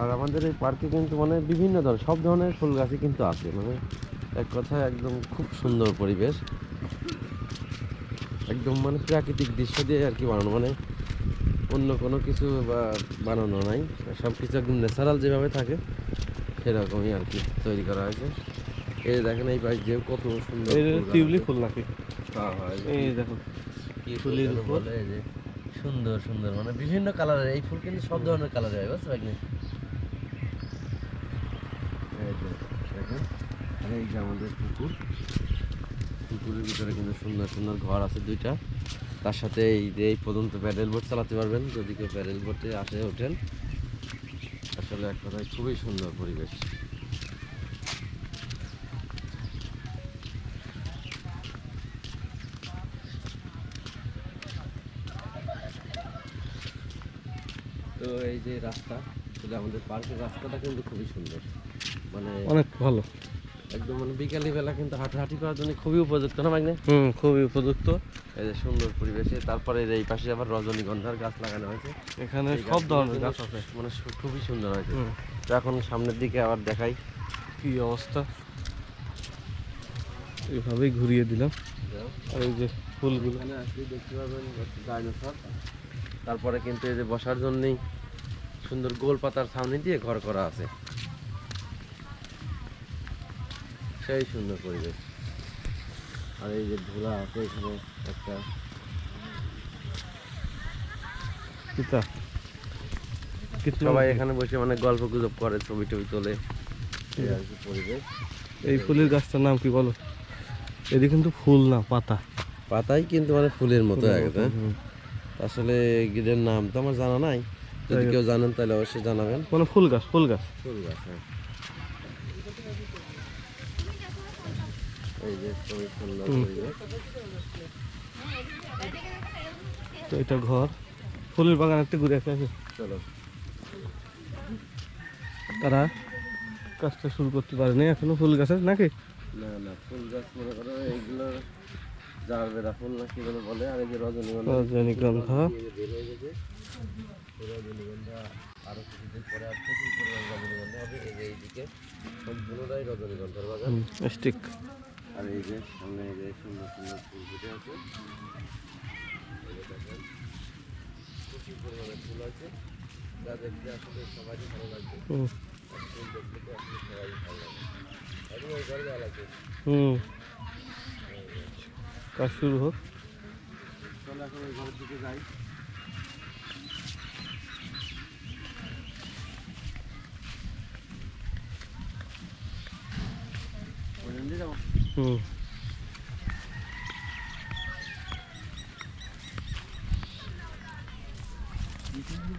আর আমাদের এই পার্কে কিন্তু মানে বিভিন্ন ধরনের সব ধরনের ফুল গাছই কিন্তু আছে, মানে এক কথায় একদম খুব সুন্দর পরিবেশ, একদম মানে প্রাকৃতিক দৃশ্য দিয়ে আর কি বানানো, মানে অন্য কোনো কিছু বা বানানো নাই, সব কিছু একদম ন্যাচারাল যেভাবে থাকে সেরকমই আর কি তৈরি করা হয়েছে। এই দেখেন এই পাশ দিয়ে কত সুন্দর টিউলিপ ফুল নাকি? হ্যাঁ হ্যাঁ, এই দেখো কি ফুলের ফুল উপর বলে, এই যে সুন্দর সুন্দর মানে বিভিন্ন কালারের এই ফুল, কিন্তু সব ধরনের কালারের হয়, বুঝতে পারলি? এই যে দেখেন, আর এই যে আমাদের পুকুর, পুকুরের ভিতরে কিন্তু সুন্দর সুন্দর ঘর আছে দুইটা, তার সাথে এই যে এই পর্যন্ত প্যাডেল বোট চালাতে পারবেন যদি কেউ প্যাডেল বোটে আসে ওঠেন। আসলে এক কথায় খুবই সুন্দর পরিবেশ। তো এই যে রাস্তা, আসলে আমাদের পার্কের রাস্তাটা কিন্তু খুবই সুন্দর, মানে অনেক ভালো। একদম মানে বিকালি বেলা কিন্তু হাঁটাহাঁটি করার জন্য খুবই উপযুক্ত না মাইনে? খুবই উপযুক্ত। এই যে সুন্দর পরিবেশে, তারপরে এই পাশে আবার রজনীগন্ধার গাছ লাগানো হয়েছে, এখানে সব ধরনের গাছ আছে, মানে খুবই সুন্দর হয়েছে। তো এখন সামনের দিকে আবার দেখাই কি অবস্থা, এইভাবেই ঘুরিয়ে দিলাম। আর এই যে ফুলগুলো এখানে আসলে দেখতে পাবেন ডাইনোসর, তারপরে কিন্তু এই যে বসার জন্যই সুন্দর গোল পাতার ছাউনি দিয়ে ঘর করা আছে, সেই সুন্দর পরিবেশ। আর এই যে ধুলা আছে এখানে একটা, সবাই এখানে বসে মানে গল্প গুজব করে, ছবি টবি তোলে, এই আর কি পরিবেশ। এই ফুলের গাছটার নাম কি বলো? এদিকে কিন্তু ফুল না, পাতা, পাতাই কিন্তু মানে ফুলের মতো হয়ে গেছে। আসলে গিরের নাম তো আমার জানা নাই, যদি কেউ জানেন তাহলে অবশ্যই জানাবেন। মানে ফুল গাছ, ফুল গাছ, ফুল গাছ, হ্যাঁ। এই যে খুবই সুন্দর পরিবেশ। তো এটা ঘর, ফুলের বাগান একটা ঘুরে আসে। চলো, তারা কাজটা শুরু করতে পারেনি এখনো ফুল গাছের নাকি? না না, ফুল গাছ মনে করো এইগুলো জারবেরা ফুল না কি বলে বলে, আর এই যে রজনীগন্ধা, রজনীগন্ধা বের হয়ে গেছে, রজনীগন্ধা আরো কিছুদিন পরে আর প্রচুর পরিমাণ রজনীগন্ধা হবে। এই যে এইদিকে সম্পূর্ণটাই রজনীগন্ধার বাগান, স্টিক। আর এই যে সামনে এই যে সুন্দর সুন্দর ফুল ফুটে আছে, এই যে দেখেন প্রচুর পরিমাণে ফুল আছে, যা দেখতে আসলে সবারই ভালো লাগবে, আর ফুল দেখতে তো আসলে সবাই ভালো লাগে, একদম ওই ঘরে ভালো লাগবে। কাজ শুরু হোক। চলো এখন ওই ঘরের দিকে যাই। যাবো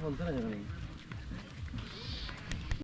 বলতে না